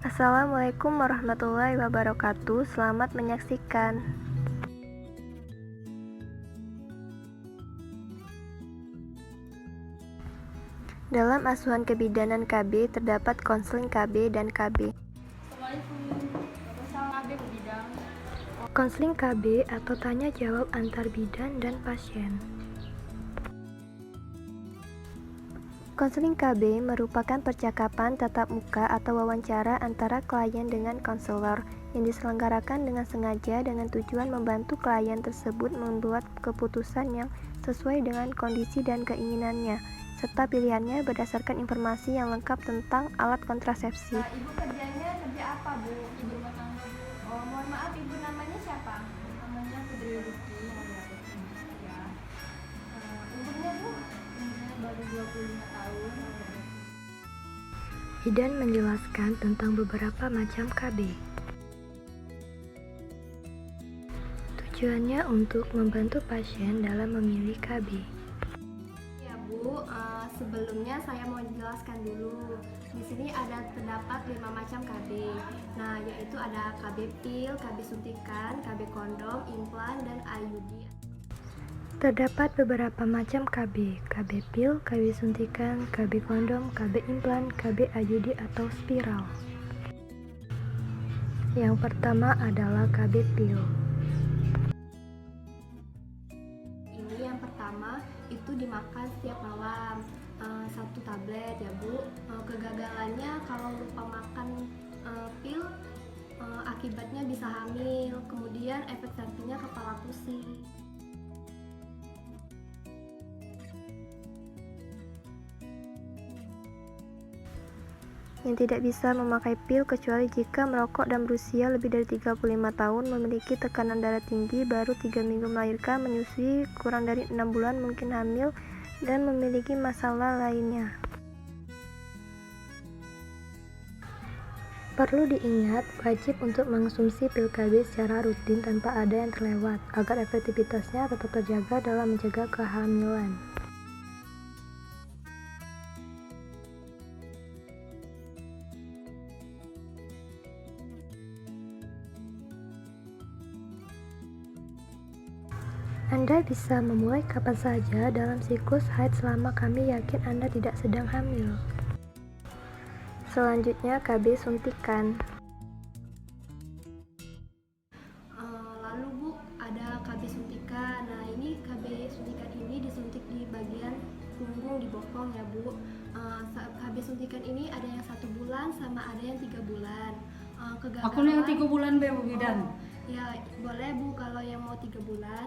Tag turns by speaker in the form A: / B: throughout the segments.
A: Assalamualaikum warahmatullahi wabarakatuh. Selamat menyaksikan. Dalam asuhan kebidanan KB terdapat konseling KB dan KB. Konseling KB atau tanya jawab antar bidan dan pasien. Konseling KB merupakan percakapan tatap muka atau wawancara antara klien dengan konselor yang diselenggarakan dengan sengaja dengan tujuan membantu klien tersebut membuat keputusan yang sesuai dengan kondisi dan keinginannya, serta pilihannya berdasarkan informasi yang lengkap tentang alat kontrasepsi.
B: Ibu kerjanya kerja apa, Bu? Ibu rumah tangga. Oh, mohon maaf, Ibu namanya siapa? Namanya Putri Ruki. Ya. Umurnya, Bu? Umurnya baru 25 tahun.
A: Bidan menjelaskan tentang beberapa macam KB. Tujuannya untuk membantu pasien dalam memilih KB.
B: Ya, Bu, sebelumnya saya mau jelaskan dulu. Di sini terdapat 5 macam KB. Nah, yaitu ada KB pil, KB suntikan, KB kondom, implan, dan IUD.
A: Terdapat beberapa macam KB, KB pil, KB suntikan, KB kondom, KB implan, KB IUD atau spiral. Yang pertama adalah KB pil.
B: Ini yang pertama itu dimakan setiap malam, 1 tablet ya, Bu. Kegagalannya kalau lupa makan pil, akibatnya bisa hamil. Kemudian efek sampingnya kepala pusing.
A: Yang tidak bisa memakai pil kecuali jika merokok dan berusia lebih dari 35 tahun, memiliki tekanan darah tinggi, baru 3 minggu melahirkan, menyusui, kurang dari 6 bulan mungkin hamil, dan memiliki masalah lainnya. Perlu diingat, wajib untuk mengonsumsi pil KB secara rutin tanpa ada yang terlewat, agar efektivitasnya tetap terjaga dalam menjaga kehamilan. Anda bisa memulai kapan saja dalam siklus haid selama kami yakin Anda tidak sedang hamil. Selanjutnya KB suntikan.
B: Lalu, Bu, ada KB suntikan. Nah, ini KB suntikan ini disuntik di bagian punggung di bokong ya, Bu. KB suntikan ini ada yang 1 bulan sama ada yang 3 bulan. Kegagalan.
C: Aku yang 3 bulan Bu Bidan.
B: Ya, boleh, Bu, kalau yang mau 3 bulan.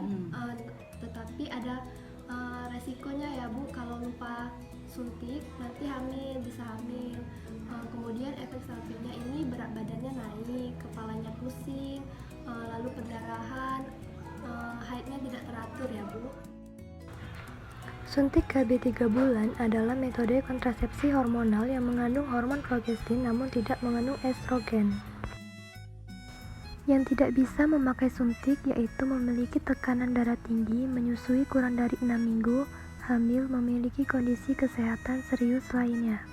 B: Tetapi ada resikonya ya, Bu, kalau lupa suntik nanti bisa hamil. Kemudian efek sampingnya ini berat badannya naik, kepalanya pusing, lalu pendarahan, haidnya tidak teratur ya, Bu.
A: Suntik KB 3 bulan adalah metode kontrasepsi hormonal yang mengandung hormon progestin namun tidak mengandung estrogen. Yang tidak bisa memakai suntik yaitu memiliki tekanan darah tinggi, menyusui kurang dari 6 minggu, hamil, memiliki kondisi kesehatan serius lainnya.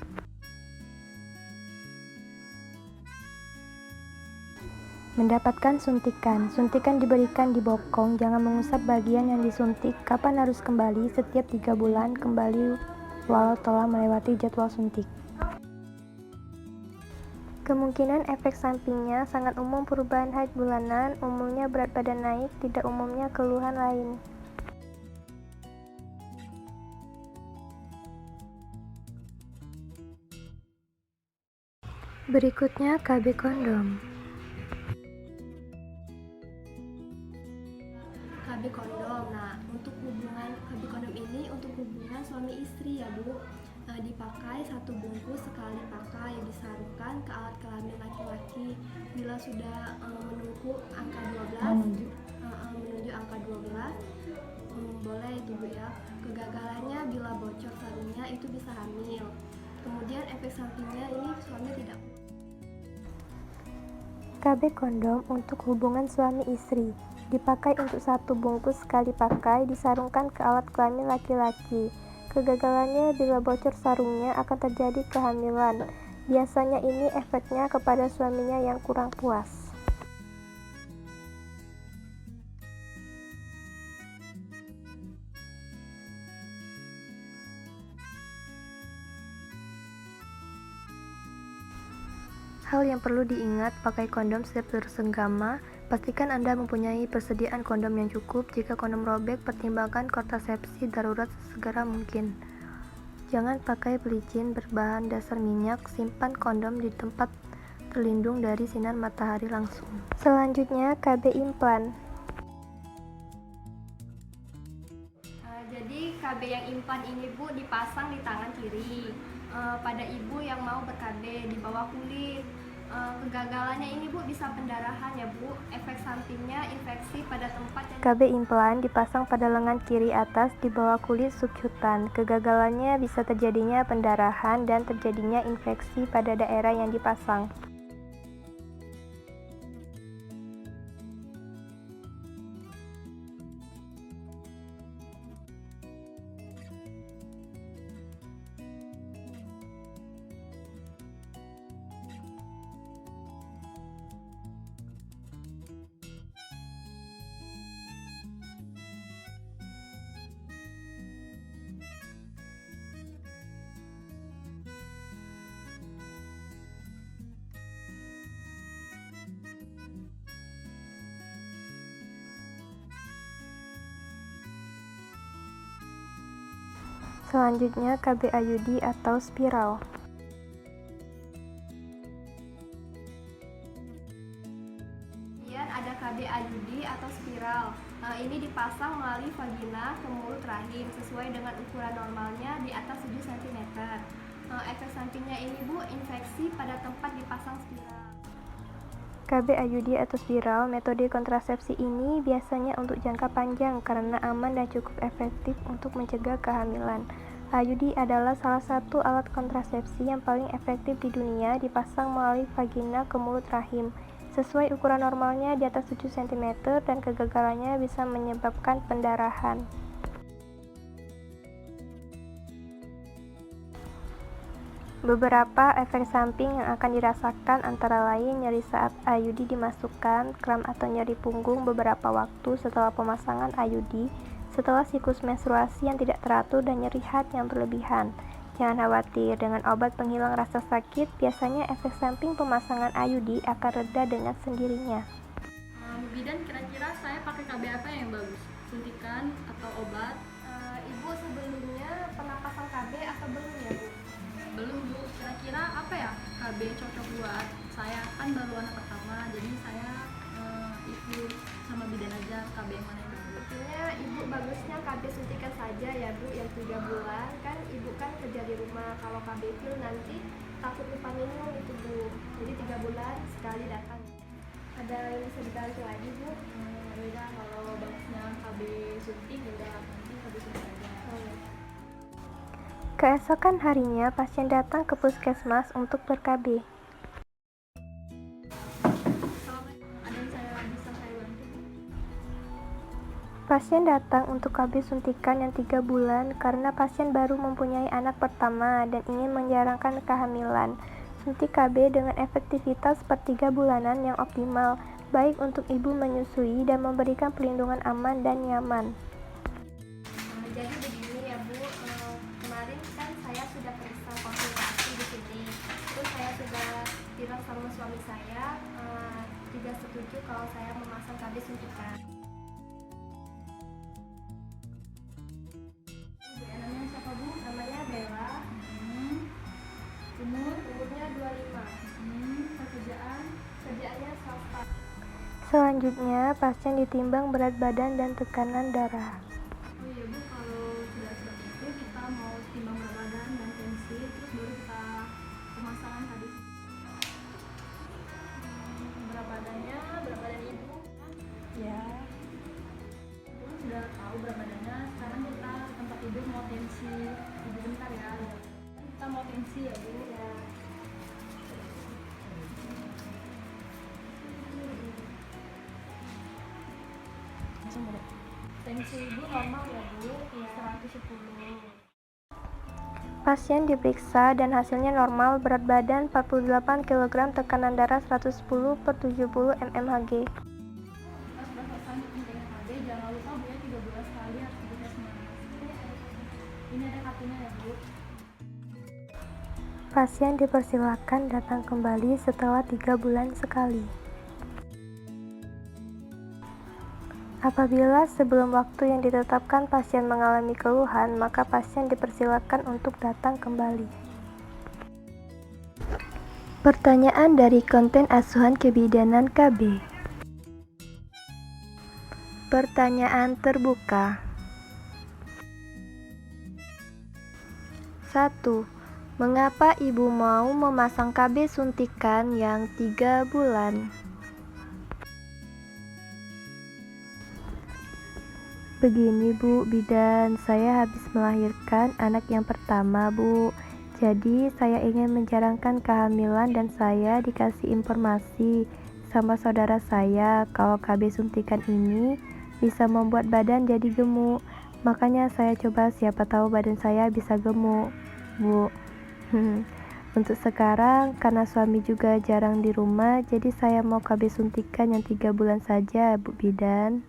A: Mendapatkan suntikan. Suntikan diberikan di bokong, jangan mengusap bagian yang disuntik. Kapan harus kembali? Setiap 3 bulan kembali walau telah melewati jadwal suntik. Kemungkinan efek sampingnya sangat umum, perubahan haid bulanan, umumnya berat badan naik, tidak umumnya keluhan lain. Berikutnya KB kondom.
B: KB kondom. Nah, untuk hubungan KB kondom ini untuk hubungan suami istri ya, Bu. Dipakai 1 bungkus sekali pakai, disarungkan ke alat kelamin laki-laki. Bila sudah menunggu angka 12, menuju angka 12, boleh itu, Bu, ya. Kegagalannya bila bocor sarungnya itu bisa hamil. Kemudian efek sampingnya ini suami tidak.
A: KB kondom untuk hubungan suami istri. Dipakai untuk 1 bungkus sekali pakai, disarungkan ke alat kelamin laki-laki. Kegagalannya bila bocor sarungnya akan terjadi kehamilan. Biasanya ini efeknya kepada suaminya yang kurang puas. Hal yang perlu diingat, pakai kondom setiap bersenggama. Pastikan Anda mempunyai persediaan kondom yang cukup. Jika kondom robek, pertimbangkan kontrasepsi darurat sesegera mungkin. Jangan pakai pelicin berbahan dasar minyak. Simpan kondom di tempat terlindung dari sinar matahari langsung. Selanjutnya, KB implan.
B: Jadi KB yang implan ini Bu dipasang di tangan kiri pada ibu yang mau ber-KB di bawah kulit. Kegagalannya ini Bu bisa pendarahan ya Bu. Efek sampingnya infeksi pada tempat yang
A: KB implan dipasang pada lengan kiri atas di bawah kulit subcutan. Kegagalannya bisa terjadinya pendarahan dan terjadinya infeksi pada daerah yang dipasang. Selanjutnya, KB IUD atau spiral.
B: kemudian ada KB IUD atau spiral. Ini dipasang melalui vagina ke mulut rahim sesuai dengan ukuran normalnya di atas 7 cm. Efek sampingnya ini Bu, infeksi pada tempat dipasang spiral.
A: KB IUD atau spiral, metode kontrasepsi ini biasanya untuk jangka panjang karena aman dan cukup efektif untuk mencegah kehamilan. IUD adalah salah satu alat kontrasepsi yang paling efektif di dunia, dipasang melalui vagina ke mulut rahim sesuai ukuran normalnya di atas 7 cm dan kegagalannya bisa menyebabkan pendarahan. Beberapa efek samping yang akan dirasakan antara lain nyeri saat IUD dimasukkan, kram atau nyeri punggung beberapa waktu setelah pemasangan IUD, setelah siklus menstruasi yang tidak teratur dan nyeri head yang berlebihan. Jangan khawatir, dengan obat penghilang rasa sakit, biasanya efek samping pemasangan IUD akan reda dengan sendirinya.
C: Bu Bidan, kira-kira saya pakai KB apa yang bagus? Suntikan atau obat?
B: Ibu sebelumnya pernah pasang KB atau belum ya Bu?
C: Belum Bu, kira-kira apa ya KB cocok buat saya? Kan baru anak pertama, jadi saya ikut sama bidan aja KB yang mana yang bagus.
B: Sebetulnya ibu bagusnya KB suntikan saja ya Bu, yang 3 bulan. Kan ibu kan kerja di rumah, kalau KB pil nanti takut lupa minum itu Bu. Jadi 3 bulan sekali datang. Ada yang bisa dibantu lagi Bu?
C: Udah, kalau bagusnya KB suntik udah, nanti KB suntik aja.
A: Keesokan harinya, pasien datang ke puskesmas untuk ber-KB.
C: Ada yang bisa saya bantu?
A: Pasien datang untuk KB suntikan yang 3 bulan karena pasien baru mempunyai anak pertama dan ingin menjarangkan kehamilan. Suntik KB dengan efektivitas per 3 bulanan yang optimal, baik untuk ibu menyusui dan memberikan perlindungan aman dan nyaman.
B: Jadi begini ya Bu, kemarin kan saya sudah periksa konsultasi di sini. Terus saya sudah bilang sama suami saya, tidak setuju kalau saya memasang KB suntikan.
C: Namanya siapa Bu?
B: Namanya Bella, umurnya 25. Kerjaannya swasta.
A: Selanjutnya, pasien ditimbang berat badan dan tekanan darah.
C: Oh iya Bu, kalau sudah seperti itu kita mau timbang berat badan dan tensi, terus baru kita pemasangan tadi.
B: Berat badan ibu.
C: Ya. Ibu sudah tahu berat badannya, sekarang kita tempat tidur mau tensi. Ibu bentar ya. Kita mau tensi ya Bu.
B: Ya.
C: Tensi ibu normal ya Bu, 110.
A: Pasien diperiksa dan hasilnya normal, berat badan 48 kg, tekanan darah 110/70 mmHg.
C: Pas sudah selesai untuk pentingnya KB, jangan lupa Bu ya 3 bulan sekali harus ikut tes nanas. Ini ada kartunya ya Bu.
A: Pasien dipersilakan datang kembali setelah 3 bulan sekali. Apabila sebelum waktu yang ditetapkan pasien mengalami keluhan, maka pasien dipersilakan untuk datang kembali. Pertanyaan dari konten asuhan kebidanan KB. Pertanyaan terbuka. 1. Mengapa ibu mau memasang KB suntikan yang 3 bulan? Begini Bu bidan, saya habis melahirkan anak yang pertama Bu. Jadi saya ingin menjalankan kehamilan dan saya dikasih informasi sama saudara saya kalau KB suntikan ini bisa membuat badan jadi gemuk. Makanya saya coba, siapa tahu badan saya bisa gemuk Bu. Untuk sekarang karena suami juga jarang di rumah, jadi saya mau KB suntikan yang 3 bulan saja Bu bidan.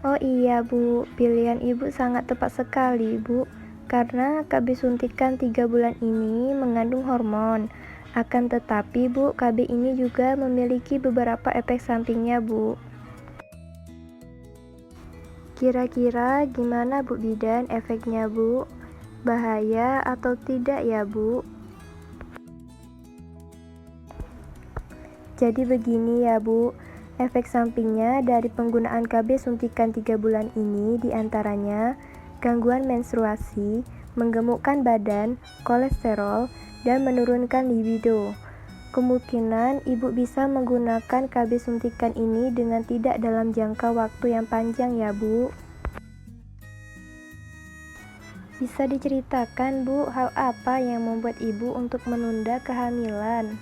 A: Oh iya Bu, pilihan Ibu sangat tepat sekali Bu, karena KB suntikan 3 bulan ini mengandung hormon. Akan tetapi Bu, KB ini juga memiliki beberapa efek sampingnya Bu. Kira-kira gimana Bu bidan efeknya Bu? Bahaya atau tidak ya Bu? Jadi begini ya Bu, efek sampingnya dari penggunaan KB suntikan 3 bulan ini diantaranya gangguan menstruasi, menggemukkan badan, kolesterol, dan menurunkan libido. Kemungkinan ibu bisa menggunakan KB suntikan ini dengan tidak dalam jangka waktu yang panjang ya Bu. Bisa diceritakan Bu, hal apa yang membuat ibu untuk menunda kehamilan?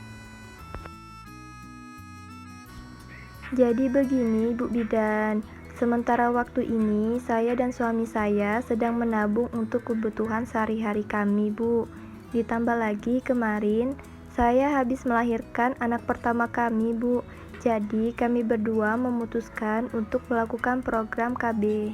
A: Jadi begini Bu bidan, sementara waktu ini saya dan suami saya sedang menabung untuk kebutuhan sehari-hari kami Bu. Ditambah lagi kemarin saya habis melahirkan anak pertama kami Bu. Jadi kami berdua memutuskan untuk melakukan program KB.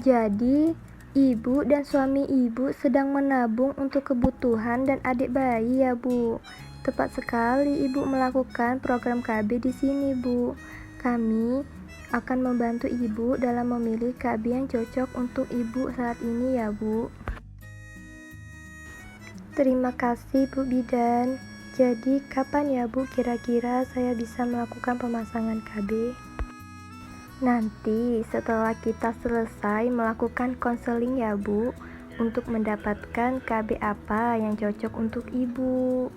A: Jadi ibu dan suami ibu sedang menabung untuk kebutuhan dan adik bayi ya Bu. Tepat sekali ibu melakukan program KB di sini Bu. Kami akan membantu ibu dalam memilih KB yang cocok untuk ibu saat ini ya Bu. Terima kasih Bu bidan. Jadi kapan ya Bu kira-kira saya bisa melakukan pemasangan KB? Nanti setelah kita selesai melakukan konseling ya Bu, untuk mendapatkan KB apa yang cocok untuk ibu.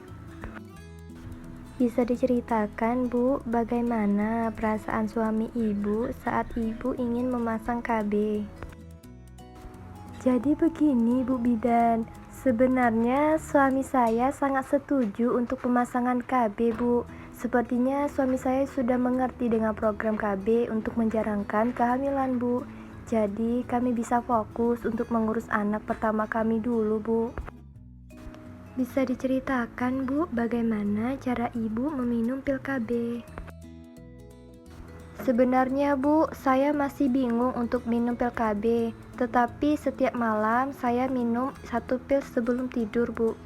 A: Bisa diceritakan Bu, bagaimana perasaan suami ibu saat ibu ingin memasang KB? Jadi begini Bu bidan, sebenarnya suami saya sangat setuju untuk pemasangan KB Bu. Sepertinya suami saya sudah mengerti dengan program KB untuk menjalankan kehamilan Bu. Jadi kami bisa fokus untuk mengurus anak pertama kami dulu Bu. Bisa diceritakan Bu, bagaimana cara ibu meminum pil KB? Sebenarnya Bu, saya masih bingung untuk minum pil KB, tetapi setiap malam saya minum 1 pil sebelum tidur Bu.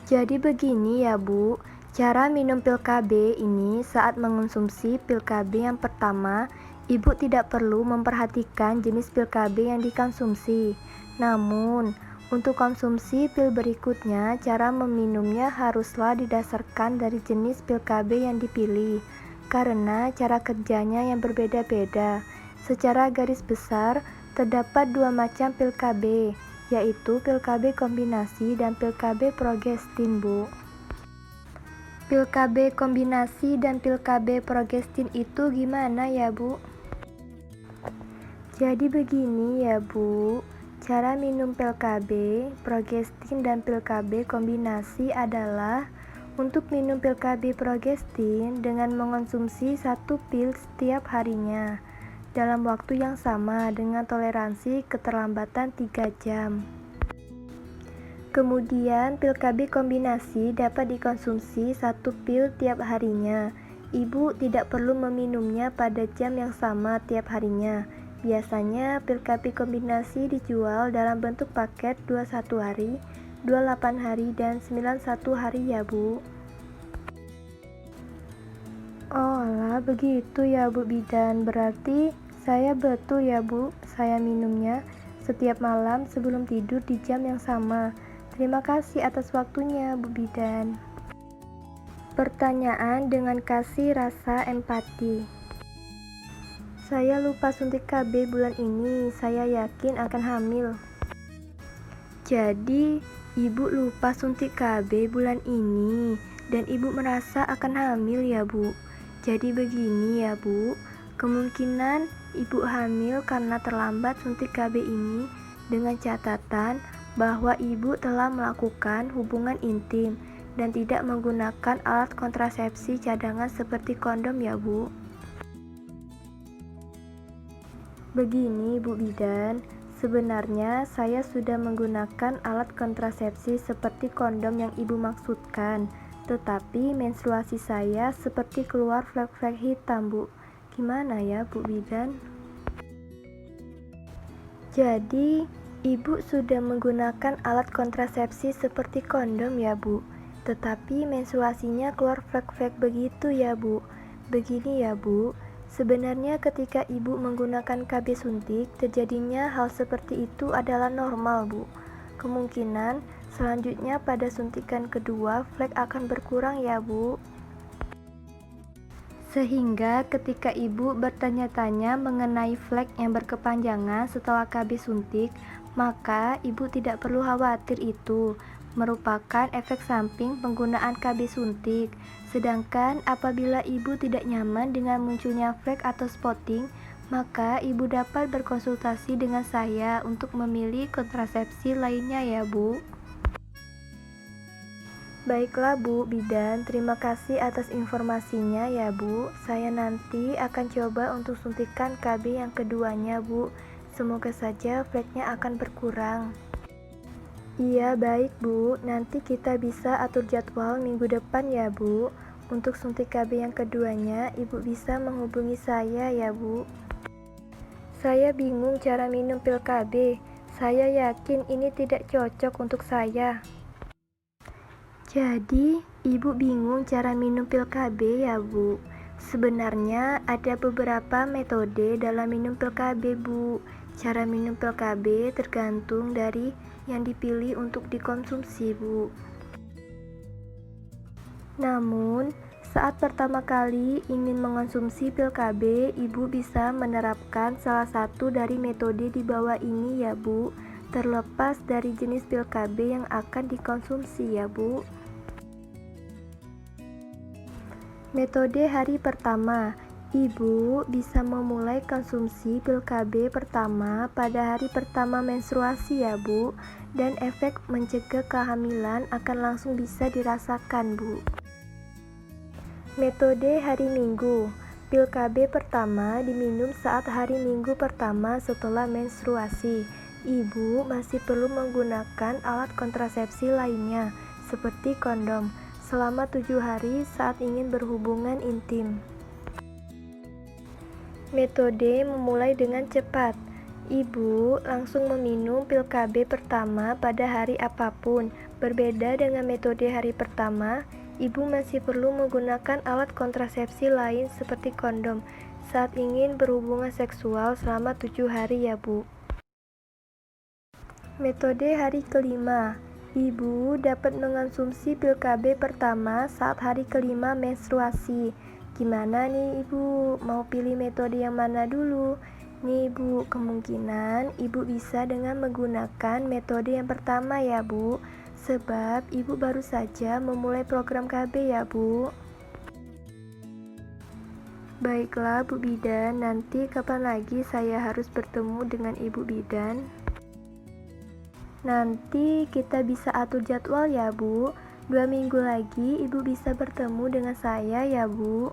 A: Jadi begini ya Bu, cara minum pil KB ini saat mengonsumsi pil KB yang pertama, ibu tidak perlu memperhatikan jenis pil KB yang dikonsumsi. Namun, untuk konsumsi pil berikutnya, cara meminumnya haruslah didasarkan dari jenis pil KB yang dipilih, karena cara kerjanya yang berbeda-beda. Secara garis besar, terdapat 2 macam pil KB, yaitu pil KB kombinasi dan pil KB progestin Bu. Pil KB kombinasi dan pil KB progestin itu gimana ya Bu? Jadi begini ya Bu, cara minum pil KB, progestin dan pil KB kombinasi adalah untuk minum pil KB progestin dengan mengonsumsi 1 pil setiap harinya. dalam waktu yang sama dengan toleransi keterlambatan 3 jam. Kemudian, pil KB kombinasi dapat dikonsumsi 1 pil tiap harinya. Ibu tidak perlu meminumnya pada jam yang sama tiap harinya. Biasanya, pil KB kombinasi dijual dalam bentuk paket 21 hari, 28 hari, dan 91 hari ya, Bu. Oh alah, begitu ya, Bu Bidan. Berarti saya betul ya, Bu. Saya minumnya setiap malam sebelum tidur di jam yang sama. Terima kasih atas waktunya, Bu Bidan. Pertanyaan dengan kasih rasa empati. Saya lupa suntik KB bulan ini. Saya yakin akan hamil. Jadi, Ibu lupa suntik KB bulan ini dan Ibu merasa akan hamil ya, Bu. Jadi begini ya, Bu. Kemungkinan Ibu hamil karena terlambat suntik KB ini dengan catatan bahwa Ibu telah melakukan hubungan intim dan tidak menggunakan alat kontrasepsi cadangan seperti kondom ya, Bu. Begini, Bu Bidan, sebenarnya saya sudah menggunakan alat kontrasepsi seperti kondom yang Ibu maksudkan, tetapi menstruasi saya seperti keluar flek-flek hitam, Bu. Gimana ya, Bu Bidan? Jadi, Ibu sudah menggunakan alat kontrasepsi seperti kondom ya, Bu. Tetapi menstruasinya keluar flek-flek begitu ya, Bu. Begini ya, Bu. Sebenarnya ketika Ibu menggunakan KB suntik, terjadinya hal seperti itu adalah normal, Bu. Kemungkinan selanjutnya pada suntikan kedua, flek akan berkurang ya, Bu. Sehingga ketika Ibu bertanya-tanya mengenai flek yang berkepanjangan setelah KB suntik, maka Ibu tidak perlu khawatir, itu merupakan efek samping penggunaan KB suntik. Sedangkan apabila Ibu tidak nyaman dengan munculnya flek atau spotting, maka Ibu dapat berkonsultasi dengan saya untuk memilih kontrasepsi lainnya ya, Bu. Baiklah, Bu Bidan, terima kasih atas informasinya ya, Bu. Saya nanti akan coba untuk suntikan KB yang keduanya, Bu. Semoga saja fleknya akan berkurang. Iya, baik, Bu. Nanti kita bisa atur jadwal minggu depan ya, Bu. Untuk suntik KB yang keduanya, Ibu bisa menghubungi saya ya, Bu. Saya bingung cara minum pil KB. Saya yakin ini tidak cocok untuk saya. Jadi, Ibu bingung cara minum pil KB ya, Bu? Sebenarnya ada beberapa metode dalam minum pil KB, Bu. Cara minum pil KB tergantung dari yang dipilih untuk dikonsumsi, Bu. Namun, saat pertama kali ingin mengonsumsi pil KB, Ibu bisa menerapkan salah satu dari metode di bawah ini ya, Bu. Terlepas dari jenis pil KB yang akan dikonsumsi ya, Bu. Metode hari pertama, Ibu bisa memulai konsumsi pil KB pertama pada hari pertama menstruasi ya, Bu. Dan efek mencegah kehamilan akan langsung bisa dirasakan, Bu. Metode hari Minggu, pil KB pertama diminum saat hari Minggu pertama setelah menstruasi. Ibu masih perlu menggunakan alat kontrasepsi lainnya, seperti kondom, selama 7 hari saat ingin berhubungan intim. Metode memulai dengan cepat. Ibu langsung meminum pil KB pertama pada hari apapun. Berbeda dengan metode hari pertama, Ibu masih perlu menggunakan alat kontrasepsi lain seperti kondom saat ingin berhubungan seksual selama 7 hari ya, Bu. Metode hari kelima, Ibu dapat mengonsumsi pil KB pertama saat hari kelima menstruasi. Gimana nih, Ibu? Mau pilih metode yang mana dulu? Nih, Bu, kemungkinan Ibu bisa dengan menggunakan metode yang pertama ya, Bu. Sebab Ibu baru saja memulai program KB ya, Bu. Baiklah, Bu Bidan, nanti kapan lagi saya harus bertemu dengan Ibu Bidan? Nanti kita bisa atur jadwal ya, Bu. 2 minggu lagi Ibu bisa bertemu dengan saya ya, Bu.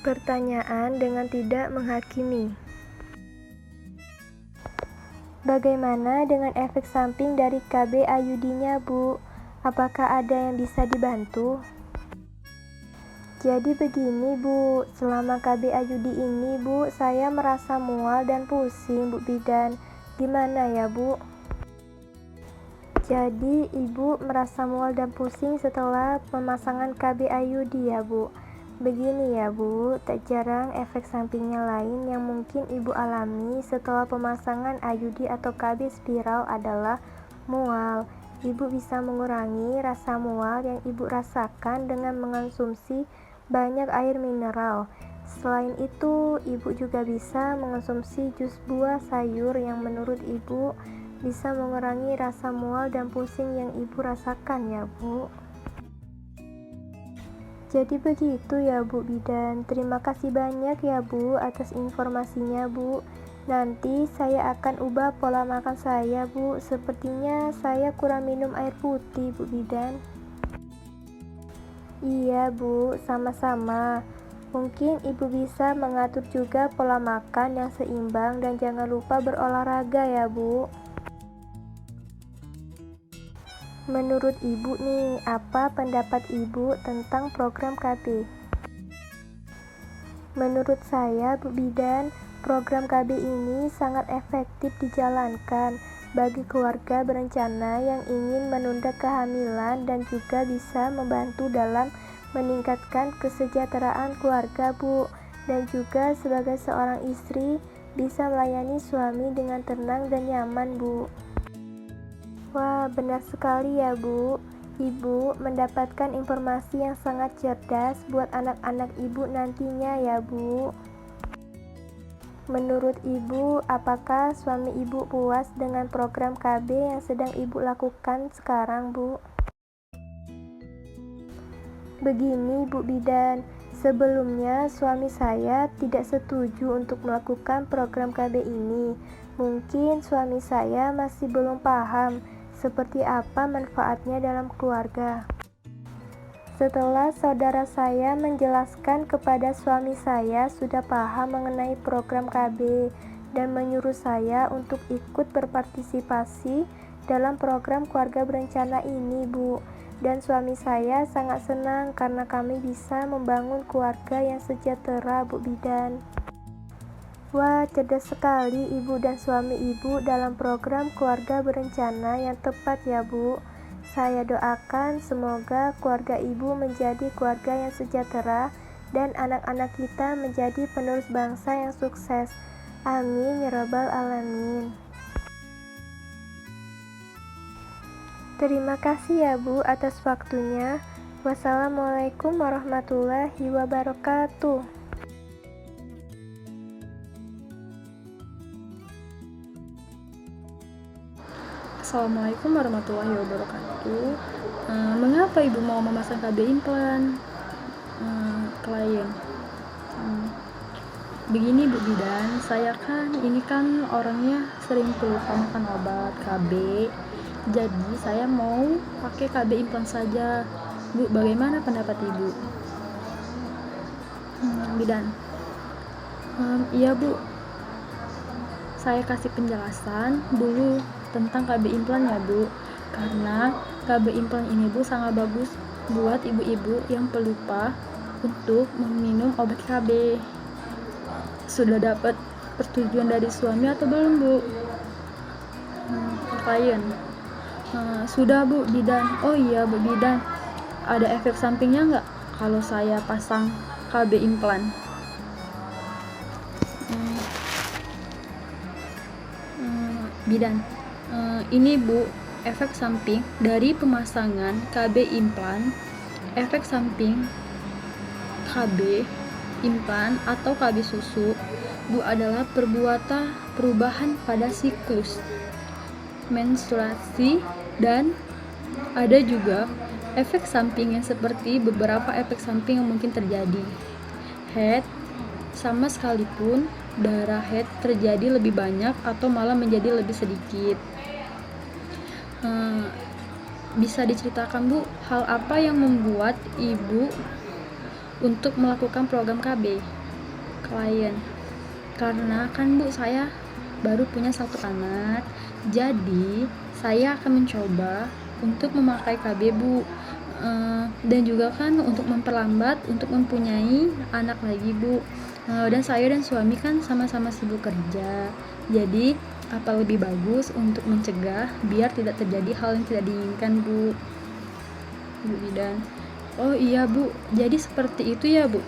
A: Pertanyaan dengan tidak menghakimi. Bagaimana dengan efek samping dari KB IUD-nya, Bu? Apakah ada yang bisa dibantu? Jadi begini, Bu, selama KB IUD ini, Bu, saya merasa mual dan pusing, Bu Bidan. Gimana ya, Bu? Jadi, Ibu merasa mual dan pusing setelah pemasangan KB IUD ya, Bu? Begini ya, Bu, tak jarang efek sampingnya lain yang mungkin Ibu alami setelah pemasangan IUD atau KB spiral adalah mual. Ibu bisa mengurangi rasa mual yang Ibu rasakan dengan mengonsumsi banyak air mineral. Selain itu, Ibu juga bisa mengonsumsi jus buah sayur yang menurut Ibu bisa mengurangi rasa mual dan pusing yang Ibu rasakan ya, Bu. Jadi begitu ya, Bu Bidan. Terima kasih banyak ya, Bu, atas informasinya, Bu. Nanti saya akan ubah pola makan saya, Bu. Sepertinya saya kurang minum air putih, Bu Bidan. Iya, Bu, sama-sama. Mungkin Ibu bisa mengatur juga pola makan yang seimbang dan jangan lupa berolahraga ya, Bu. Menurut Ibu nih, apa pendapat Ibu tentang program KB? Menurut saya, Bu Bidan, program KB ini sangat efektif dijalankan bagi keluarga berencana yang ingin menunda kehamilan dan juga bisa membantu dalam meningkatkan kesejahteraan keluarga, Bu, dan juga sebagai seorang istri bisa melayani suami dengan tenang dan nyaman, Bu. Wah, benar sekali ya, Bu. Ibu mendapatkan informasi yang sangat cerdas buat anak-anak Ibu nantinya ya, Bu. Menurut Ibu, apakah suami Ibu puas dengan program KB yang sedang Ibu lakukan sekarang, Bu? Begini, Bu Bidan, sebelumnya suami saya tidak setuju untuk melakukan program KB ini. Mungkin suami saya masih belum paham seperti apa manfaatnya dalam keluarga. Setelah saudara saya menjelaskan kepada suami saya sudah paham mengenai program KB dan menyuruh saya untuk ikut berpartisipasi dalam program keluarga berencana ini, Bu. Dan suami saya sangat senang karena kami bisa membangun keluarga yang sejahtera, Bu Bidan. Wah, cerdas sekali Ibu dan suami Ibu dalam program keluarga berencana yang tepat ya, Bu. Saya doakan semoga keluarga Ibu menjadi keluarga yang sejahtera dan anak-anak kita menjadi penerus bangsa yang sukses. Amin ya rabbal alamin. Terima kasih ya, Bu, atas waktunya. Wassalamualaikum warahmatullahi wabarakatuh.
C: Assalamualaikum warahmatullahi wabarakatuh. Mengapa Ibu mau memasang KB implan klien? Begini Bu Bidan, saya ini kan orangnya sering pelupa makan obat KB. Jadi saya mau pakai KB implan saja. Bu, bagaimana pendapat Ibu? Bidan. Iya Bu. Saya kasih penjelasan dulu tentang KB implan ya, Bu. Karena KB implan ini, Bu, sangat bagus buat ibu-ibu yang pelupa untuk meminum obat KB. Sudah dapat persetujuan dari suami atau belum, Bu? Klien. Sudah, Bu Bidan. Oh iya, Bu Bidan. Ada efek sampingnya nggak kalau saya pasang KB implan? Bidan. Ini Bu, efek samping dari pemasangan KB implan. Efek samping KB implan atau KB susu, Bu, adalah perubahan pada siklus menstruasi, dan ada juga efek samping yang seperti beberapa efek samping yang mungkin terjadi. Head, sama sekalipun darah head terjadi lebih banyak atau malah menjadi lebih sedikit. Bisa diceritakan Bu, hal apa yang membuat Ibu untuk melakukan program KB klien? Karena kan Bu, saya baru punya satu anak, jadi saya akan mencoba untuk memakai KB Bu. Dan juga kan untuk memperlambat untuk mempunyai anak lagi Bu. Dan saya dan suami kan sama-sama sibuk kerja, jadi apa lebih bagus untuk mencegah biar tidak terjadi hal yang tidak diinginkan Bu Bidan. Oh iya Bu, jadi seperti itu ya Bu.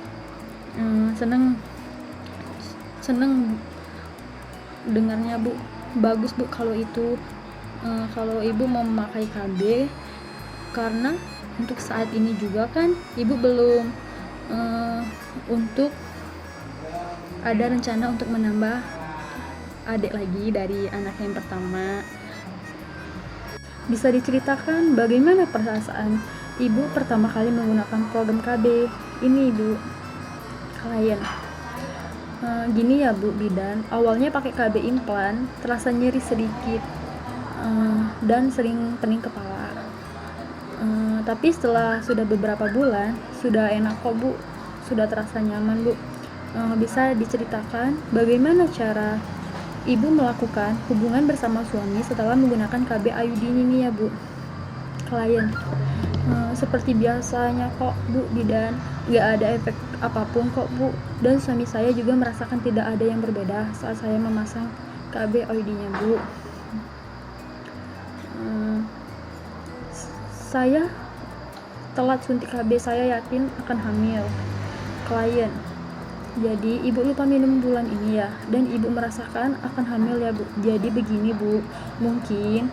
C: Seneng dengarnya Bu. Bagus Bu kalau itu, kalau ibu mau memakai KB, karena untuk saat ini juga kan ibu belum untuk ada rencana untuk menambah adik lagi dari anak yang pertama. Bisa diceritakan bagaimana perasaan ibu pertama kali menggunakan program KB ini Bu klien? Gini ya Bu Bidan, awalnya pakai KB implan terasa nyeri sedikit dan sering pening kepala. Tapi setelah sudah beberapa bulan sudah enak kok Bu, sudah terasa nyaman Bu. Bisa diceritakan bagaimana cara ibu melakukan hubungan bersama suami setelah menggunakan KB IUD ini ya Bu klien? Seperti biasanya kok Bu Bidan, gak ada efek apapun kok Bu, dan suami saya juga merasakan tidak ada yang berbeda saat saya memasang KB IUD nya Bu. Saya telat suntik KB, saya yakin akan hamil klien. Jadi ibu lupa minum bulan ini ya, dan ibu merasakan akan hamil ya Bu. Jadi begini Bu, mungkin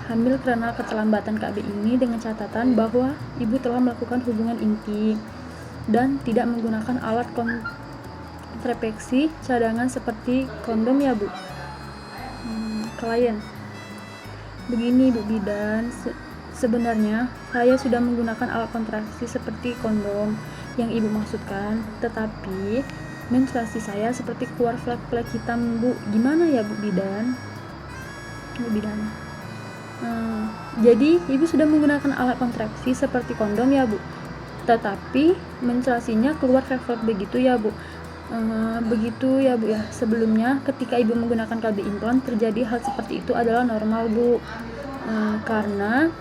C: hamil karena keterlambatan KB ini dengan catatan bahwa ibu telah melakukan hubungan intim dan tidak menggunakan alat kontrasepsi cadangan seperti kondom ya Bu klien. Begini Bu Bidan, sebenarnya saya sudah menggunakan alat kontrasepsi seperti kondom yang ibu maksudkan, tetapi menstruasi saya seperti keluar flek-flek hitam Bu. Gimana ya Bu Bidan? Jadi ibu sudah menggunakan alat kontrasepsi seperti kondom ya Bu, tetapi menstruasinya keluar flek-flek begitu ya Bu. Begitu ya Bu ya. Sebelumnya ketika ibu menggunakan KB implan terjadi hal seperti itu adalah normal Bu, karena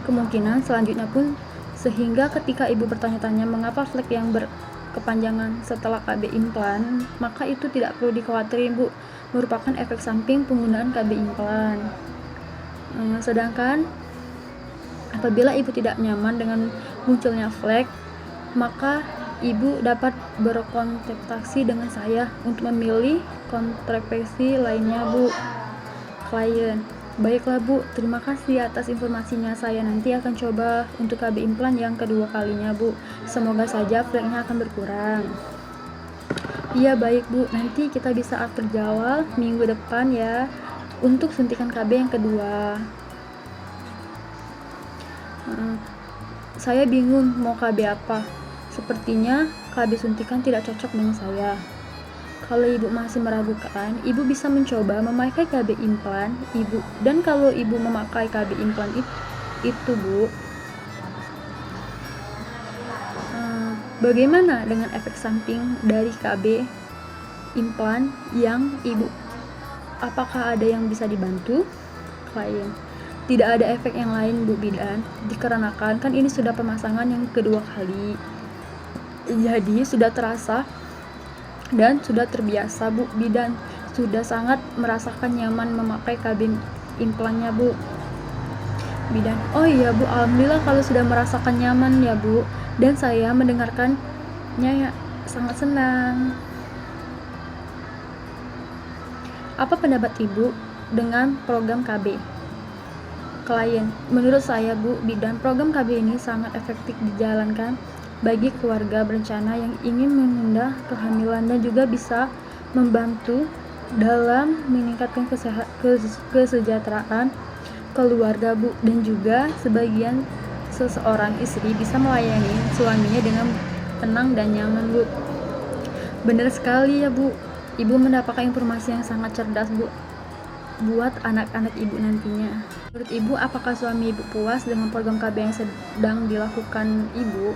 C: kemungkinan selanjutnya pun, sehingga ketika ibu bertanya-tanya mengapa flek yang berkepanjangan setelah KB implan, maka itu tidak perlu dikhawatirin Bu, merupakan efek samping penggunaan KB implan. Sedangkan apabila ibu tidak nyaman dengan munculnya flek, maka ibu dapat berkonsultasi dengan saya untuk memilih kontrasepsi lainnya Bu klien. Baiklah Bu, terima kasih atas informasinya. Saya nanti akan coba untuk KB implan yang kedua kalinya Bu. Semoga saja fleknya akan berkurang. Iya baik Bu, nanti kita bisa atur jadwal minggu depan ya untuk suntikan KB yang kedua. Saya bingung mau KB apa. Sepertinya KB suntikan tidak cocok dengan saya. Kalau ibu masih meragukan, ibu bisa mencoba memakai KB implan ibu. Dan kalau ibu memakai KB implan itu Bu, bagaimana dengan efek samping dari KB implan yang ibu? Apakah ada yang bisa dibantu klien? Tidak ada efek yang lain Bu Bidan, dikarenakan kan ini sudah pemasangan yang kedua kali. Jadi sudah terasa dan sudah terbiasa Bu Bidan, sudah sangat merasakan nyaman memakai KB implannya Bu Bidan. Oh iya Bu, alhamdulillah kalau sudah merasakan nyaman ya Bu, dan saya mendengarkannya ya, sangat senang. Apa pendapat ibu dengan program KB klien? Menurut saya Bu Bidan, program KB ini sangat efektif dijalankan bagi keluarga berencana yang ingin menunda kehamilan, dan juga bisa membantu dalam meningkatkan kesejahteraan keluarga Bu, dan juga sebagian seseorang istri bisa melayani suaminya dengan tenang dan nyaman Bu. Benar sekali ya Bu, ibu mendapatkan informasi yang sangat cerdas Bu buat anak-anak ibu nantinya. Menurut ibu, apakah suami ibu puas dengan program KB yang sedang dilakukan ibu?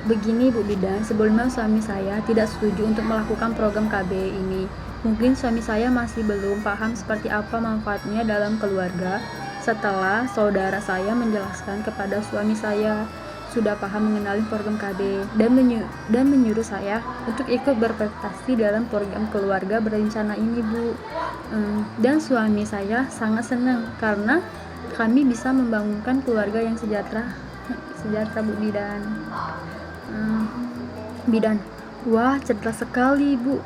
C: Begini Bu Bidan, sebelumnya suami saya tidak setuju untuk melakukan program KB ini. Mungkin suami saya masih belum paham seperti apa manfaatnya dalam keluarga. Setelah saudara saya menjelaskan kepada suami saya sudah paham mengenali program KB dan menyuruh saya untuk ikut berprestasi dalam program keluarga berencana ini Bu. Dan suami saya sangat senang karena kami bisa membangunkan keluarga yang sejahtera Bu Bidan. Bidan, wah cerdas sekali Ibu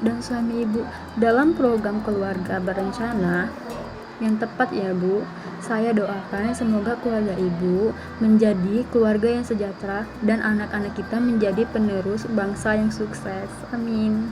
C: dan suami Ibu dalam program keluarga berencana yang tepat ya Bu. Saya doakan semoga keluarga Ibu menjadi keluarga yang sejahtera dan anak-anak kita menjadi penerus bangsa yang sukses. Amin.